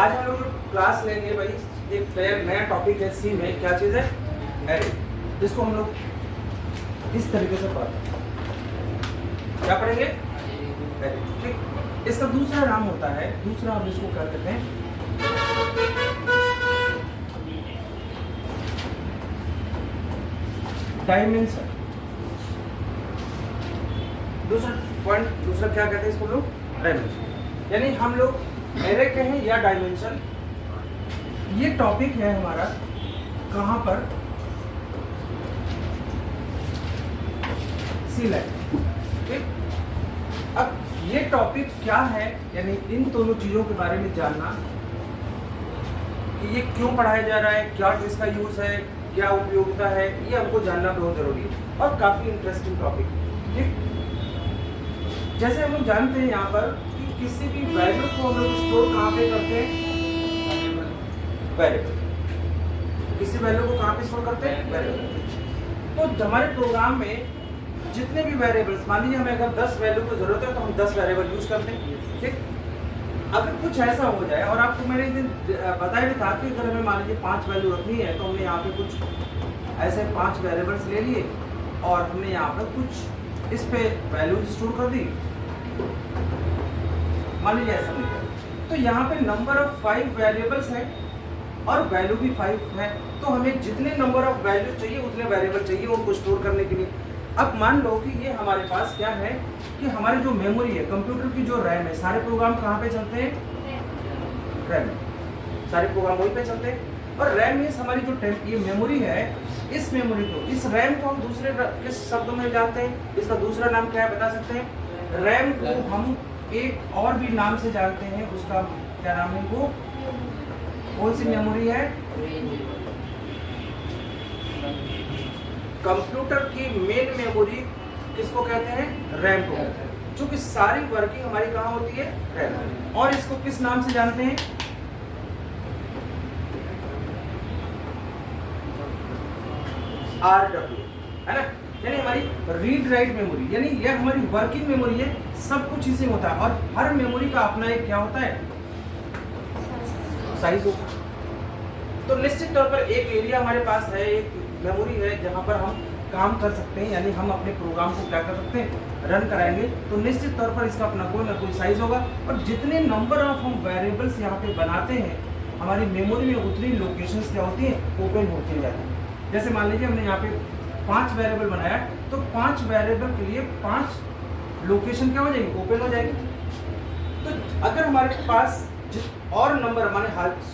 आज हम लोग क्लास लेंगे भाई, एक नया टॉपिक है सी में। क्या चीज़ है? एरे, जिसको हम लोग इस तरीके से पढ़ते हैं। क्या पढ़ेंगे? एरे। ठीक। इसका दूसरा नाम होता है, दूसरा हम इसको कर देते हैं डायमेंशन। दूसरा पॉइंट, दूसरा क्या कहते हैं इसको लोग? डायमेंशन। यानी हम लोग एरे कहें या डायमेंशन, ये टॉपिक है हमारा कहाँ पर? सी लाइन। ठीक। अब ये टॉपिक क्या है, यानी इन दोनों चीजों के बारे में जानना कि ये क्यों पढ़ाया जा रहा है, क्या इसका यूज है, क्या उपयोगिता है, ये हमको जानना बहुत जरूरी है और काफी इंटरेस्टिंग टॉपिक। ठीक। जैसे हम लोग जानते हैं यहाँ पर कि किसी भी वैल्यू को हम लोग स्टोर कहाँ पे करते हैं? वेरिएबल। किसी वैल्यू को कहाँ पे स्टोर करते हैं? वेरिएबल। तो हमारे प्रोग्राम में जितने भी वेरिएबल्स, मान लीजिए हमें अगर 10 वैल्यू की जरूरत है तो हम 10 वेरिएबल यूज करते हैं। ठीक। अगर कुछ ऐसा हो जाए, और आपको मैंने एक दिन बताया भी था कि अगर हमें मान लीजिए 5 वैल्यू रखनी है तो हमने यहाँ पे कुछ ऐसे 5 वेरिएबल्स ले लिए और हमने यहाँ पर कुछ इस पे वैल्यूज स्टोर कर दी। मान लीजिए ऐसा नहीं है तो यहाँ पे नंबर ऑफ 5 वेरिएबल्स है और वैल्यू भी 5 है, तो हमें जितने नंबर ऑफ वैल्यू चाहिए उतने वेरिएबल चाहिए उनको स्टोर करने के लिए। अब मान लो कि ये हमारे पास क्या है कि हमारी जो मेमोरी है, कंप्यूटर की जो रैम है, सारे प्रोग्राम कहाँ पे चलते हैं? रैम। सारे प्रोग्राम वहीं पे चलते हैं। और रैम मीन्स हमारी जो ये मेमोरी है, इस मेमोरी को, इस रैम को हम दूसरे किस शब्दों में जानते हैं? इसका दूसरा नाम क्या है बता सकते हैं? रैम को हम एक और भी नाम से जानते हैं, उसका क्या नाम है? वो कौन सी मेमोरी है? कंप्यूटर की मेन मेमोरी किसको कहते हैं? रैम को। क्योंकि सारी वर्किंग हमारी कहाँ होती है? रैम। और इसको किस नाम से जानते हैं? RW, है ना? यानी हमारी रीड राइट मेमोरी, यानी यह हमारी वर्किंग मेमोरी है, सब कुछ इसी में होता है। और हर मेमोरी का अपना एक क्या होता है? साइज होता है। तो निश्चित तौर पर एक एरिया हमारे पास है, एक मेमोरी है जहां पर हम काम कर सकते हैं, यानी हम अपने प्रोग्राम को क्या कर सकते हैं? रन कराएंगे। तो निश्चित तौर पर इसका अपना कोई ना कोई साइज होगा। और जितने नंबर ऑफ हम वेरिएबल्स यहाँ पे बनाते हैं, हमारी मेमोरी में उतनी लोकेशंस क्या होती हैं? ओपन होती जाती हैं। जैसे मान लीजिए हमने यहाँ पे 5 वेरिएबल बनाया, तो 5 वेरिएबल के लिए 5 लोकेशन क्या हो जाएगी? ओपन हो जाएगी। तो अगर हमारे पास और नंबर, हमारे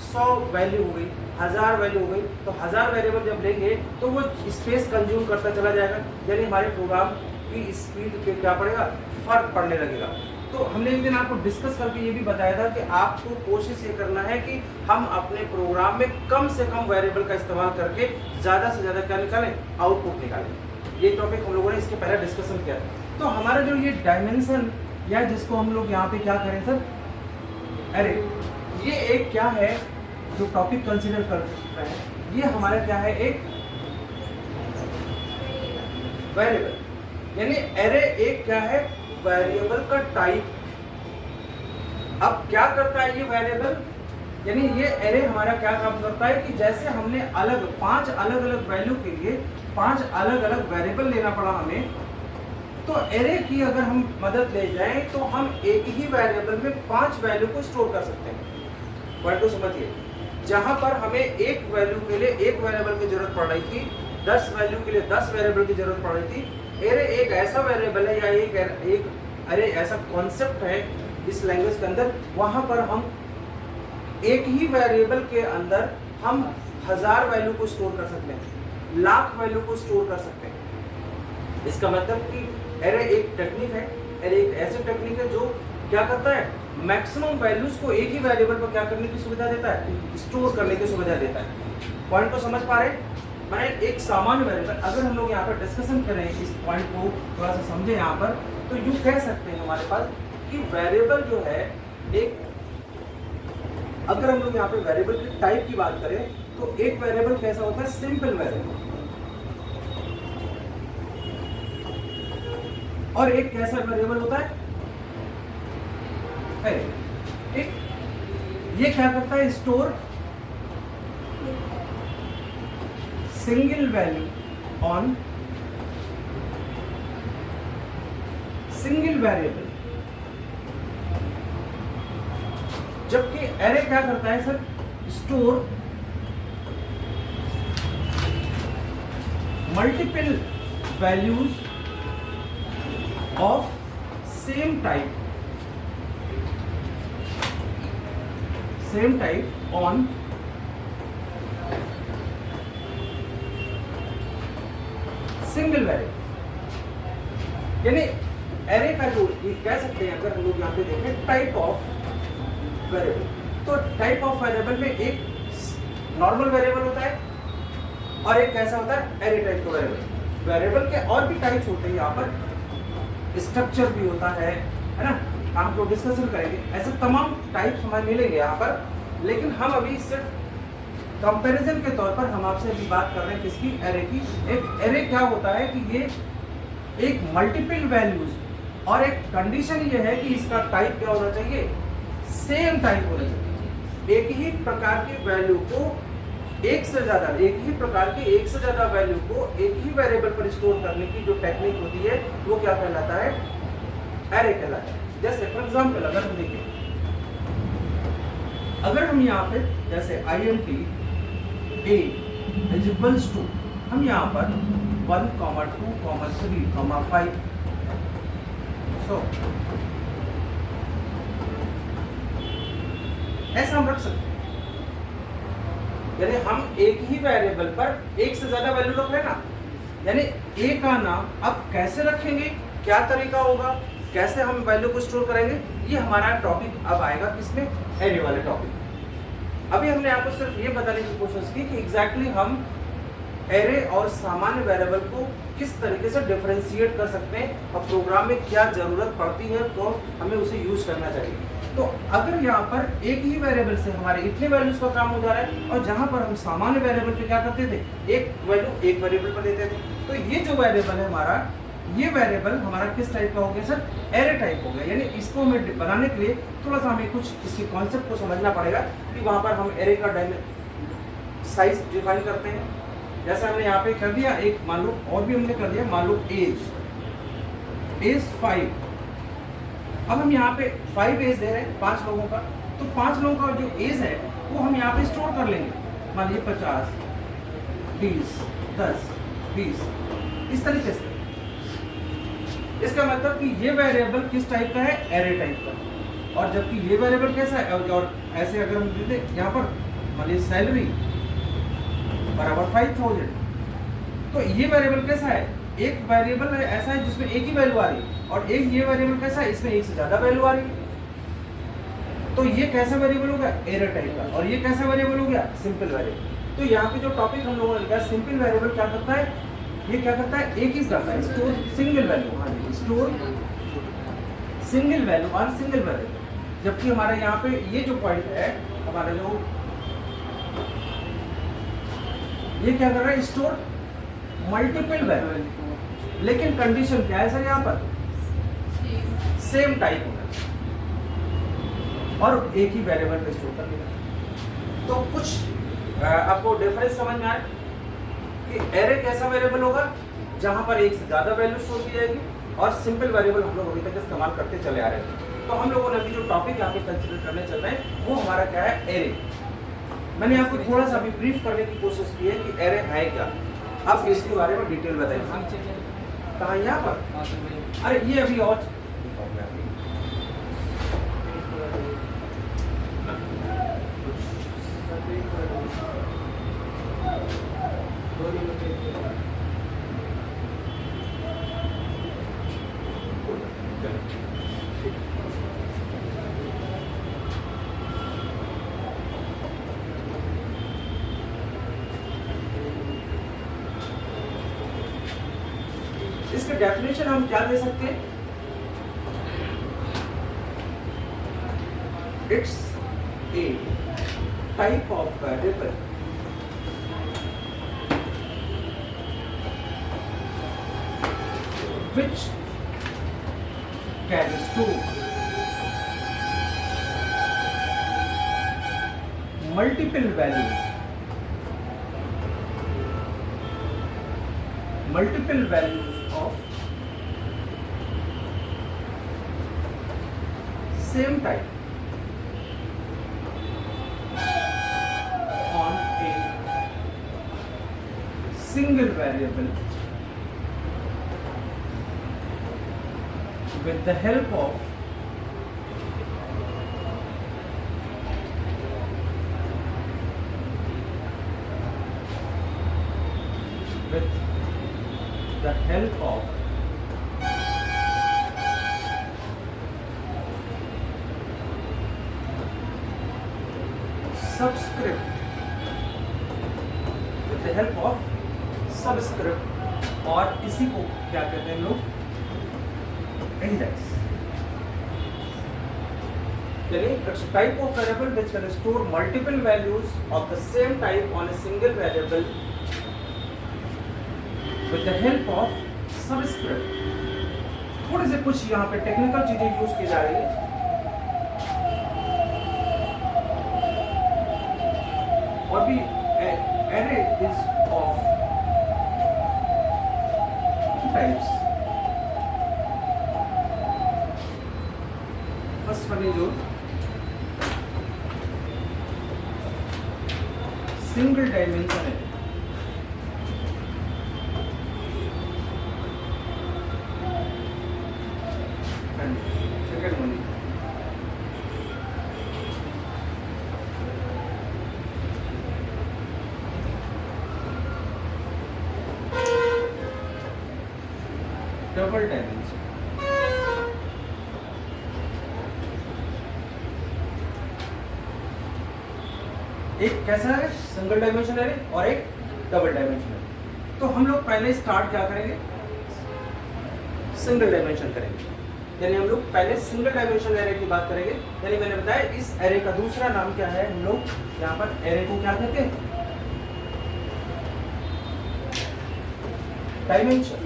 100 वैल्यू हो गई, 1000 वैल्यू हो गई, तो 1000 वेरिएबल जब लेंगे तो वो स्पेस कंज्यूम करता चला जाएगा, यानी हमारे प्रोग्राम की स्पीड पे क्या पड़ेगा? फर्क पड़ने लगेगा। तो हमने एक दिन आपको डिस्कस करके ये भी बताया था कि आपको कोशिश ये करना है कि हम अपने प्रोग्राम में कम से कम वेरिएबल का इस्तेमाल करके ज़्यादा से ज़्यादा क्या निकालें? आउटपुट निकालें। ये टॉपिक हम लोगों ने इसके पहले डिस्कशन किया। तो हमारा जो ये डायमेंशन, या जिसको हम लोग यहाँ पे क्या करें सर? अरे ये एक क्या है जो टॉपिक कंसीडर कर रहे हैं, ये हमारा क्या है? एक वेरिएबल। यानी एरे एक क्या है? वेरिएबल का टाइप। अब क्या करता है ये वेरिएबल? यानी ये एरे हमारा क्या काम करता है कि जैसे हमने 5 अलग अलग वैल्यू के लिए 5 अलग अलग वेरिएबल लेना पड़ा हमें, तो एरे की अगर हम मदद ले जाएं तो हम एक ही वेरिएबल में 5 वैल्यू को स्टोर कर सकते हैं। पॉइंट को समझिए। जहां पर हमें एक वैल्यू के लिए एक वेरिएबल की जरूरत पड़ रही थी, 10 वैल्यू के लिए 10 वेरिएबल की जरूरत पड़ रही थी, एरे एक ऐसा वेरिएबल है या एक अरे ऐसा कॉन्सेप्ट है इस लैंग्वेज के अंदर, वहां पर हम एक ही वेरिएबल के अंदर हम 1000 वैल्यू को स्टोर कर सकते हैं, लाख वैल्यू को स्टोर कर सकते हैं। इसका मतलब कि एरे एक टेक्निक है, एरे एक ऐसी टेक्निक है जो क्या करता है? मैक्सिमम वैल्यूज को एक ही वेरिएबल पर क्या करने की सुविधा देता है? स्टोर करने की सुविधा देता है। पॉइंट को समझ पा रहे हैं? मैंने एक सामान्य वेरिएबल, अगर हम लोग यहाँ पर डिस्कशन करें इस पॉइंट को थोड़ा सा समझे यहाँ पर, तो यूँ कह सकते हैं हमारे पास कि वेरिएबल जो है एक, अगर हम लोग यहाँ पे वेरिएबल की टाइप की बात करें तो एक वेरिएबल कैसा होता है? Simple variable. और एक कैसा वेरिएबल होता है? ठीक। ये क्या करता है, store single value on single variable. जबकि एरे क्या करता है sir, store multiple values of same type on single variable. यानी एरे का जो ये कह सकते हैं, अगर हम लोग यहाँ पे देखें टाइप ऑफ वेरिएबल, तो टाइप ऑफ वेरिएबल में एक नॉर्मल वेरिएबल होता है और एक कैसा होता है, एरे टाइप का वेरिएबल। वेरिएबल के और भी टाइप्स होते हैं, यहाँ पर स्ट्रक्चर भी होता है ना, हम लोग डिस्कशन करेंगे। ऐसे तमाम टाइप्स हमें मिलेंगे यहाँ पर, लेकिन हम अभी सिर्फ कंपैरिजन के तौर पर हम आपसे अभी बात कर रहे हैं किसकी, एरे की। एक एरे क्या होता है कि ये एक मल्टीपल वैल्यूज और एक कंडीशन ये है कि इसका टाइप क्या होना चाहिए, सेम टाइप होना चाहिए। एक ही प्रकार की वैल्यू को एक से ज्यादा वैल्यू को एक ही वेरिएबल पर स्टोर करने की जो टेक्निक होती है वो क्या कहलाता है, एरे कहलाता है। जैसे फॉर एग्जांपल अगर हम देखें, अगर हम यहाँ पे जैसे int a is equals to, हम यहाँ पर 1, 2, 3, 5, सो ऐसा हम रख सकते हैं। यानी हम एक ही वेरिएबल पर एक से ज्यादा वैल्यू रख रहे हैं ना, यानी a का नाम अब कैसे रखेंगे, क्या तरीका होगा, कैसे हम वैल्यू को स्टोर करेंगे, ये हमारा टॉपिक अब आएगा किसमें, एरे वाले टॉपिक। अभी हमने आपको सिर्फ ये बताने की कोशिश की कि एग्जैक्टली हम एरे और सामान्य वेरिएबल को किस तरीके से डिफरेंशिएट कर सकते हैं और प्रोग्राम में क्या जरूरत पड़ती है तो हमें उसे यूज करना चाहिए। तो अगर यहाँ पर एक ही वेरिएबल से हमारे इतने वैल्यूज का काम हो जा रहा है और जहाँ पर हम सामान्य वेरिएबल पे क्या करते थे, एक वैल्यू एक वेरिएबल पर देते थे, तो ये जो वेरिएबल है हमारा, ये वेरिएबल हमारा किस टाइप का हो गया सर, एरे टाइप हो गया। यानी इसको हमें बनाने के लिए थोड़ा सा हमें कुछ इसके कॉन्सेप्ट को समझना पड़ेगा कि वहाँ पर हम एरे का साइज डिफाइन करते हैं। जैसे हमने यहाँ पे कर दिया एक, मान लो और भी हमने कर दिया, मान लो एज 5। अब हम यहाँ पे 5 एज दे रहे हैं 5 लोगों का, तो 5 लोगों का जो एज है वो हम यहाँ पे स्टोर कर लेंगे। मान लीजिए 50, 20, 10, 20, इस तरीके से। इसका मतलब कि ये वेरिएबल किस टाइप का है, एरे टाइप का। और जबकि ये वेरिएबल कैसा है, और ऐसे अगर हम देते यहाँ पर मान लीजिए सैलरी बराबर 5000, तो ये वेरिएबल कैसा है, एक वेरिएबल है ऐसा है जिसमें एक ही वैल्यू आ रही है, और एक ये वेरिएबल कैसा है, इसमें एक से ज्यादा वैल्यू आ रही है। तो ये कैसा वेरिएबल हो गया, एरे टाइप का, और ये कैसा वेरिएबल हो गया, सिंपल वेरिएबल। तो यहाँ पे जो टॉपिक हम लोगों ने लिखा, सिंपल वेरिएबल क्या करता है, ये क्या करता है, एक ही करता है, स्टोर सिंगल वैल्यू। हाँ जी, store single value on single variable. जबकि हमारे यहाँ पे ये जो पॉइंट है हमारा, जो ये क्या कर रहा है, स्टोर मल्टीपल वैल्यू, लेकिन कंडीशन क्या है सर, यहाँ पर सेम टाइप होगा और एक ही वेरिएबल पे स्टोर कर देगा। तो कुछ आपको डिफरेंस समझ में आए कि एरे कैसा वेरिएबल होगा जहां पर एक से ज्यादा वैल्यू स्टोर की जाएगी, और सिंपल वेरिएबल हम लोग अभी तक इस्तेमाल करते चले आ रहे हैं। तो हम लोगों ने अभी जो टॉपिक यहाँ पे कंसिडर करने चल रहे हैं वो हमारा क्या है, एरे। मैंने आपको थोड़ा सा अभी ब्रीफ करने की कोशिश की है कि एरे है क्या। आप इसके बारे में डिटेल बताइए। कहाँ, यहाँ पर? अरे ये अभी और इसके डेफिनेशन हम क्या दे सकते हैं, it's a type of variable which can store multiple values of same type on a single variable with the help of subscript, with the help of subscript, और इसी को क्या कहते हैं लोग, इंडेक्स। यानी it's a type of variable which can store multiple values of the same type on a single variable with the help of subscript। थोड़े से कुछ यहाँ पे टेक्निकल चीजें यूज की जा रही है। और भी array is of two types। first one is your single dimension array, and second one is double dimension। एक कैसा है, सिंगल डायमेंशन एरे और एक डबल डायमेंशन एरे। तो हम लोग पहले स्टार्ट क्या करेंगे, सिंगल डायमेंशन करेंगे। यानी हम लोग पहले सिंगल डायमेंशन एरे की बात करेंगे। यानी मैंने बताया इस एरे का दूसरा नाम क्या है, हम लोग यहाँ पर एरे को क्या कहते हैं, डायमेंशन।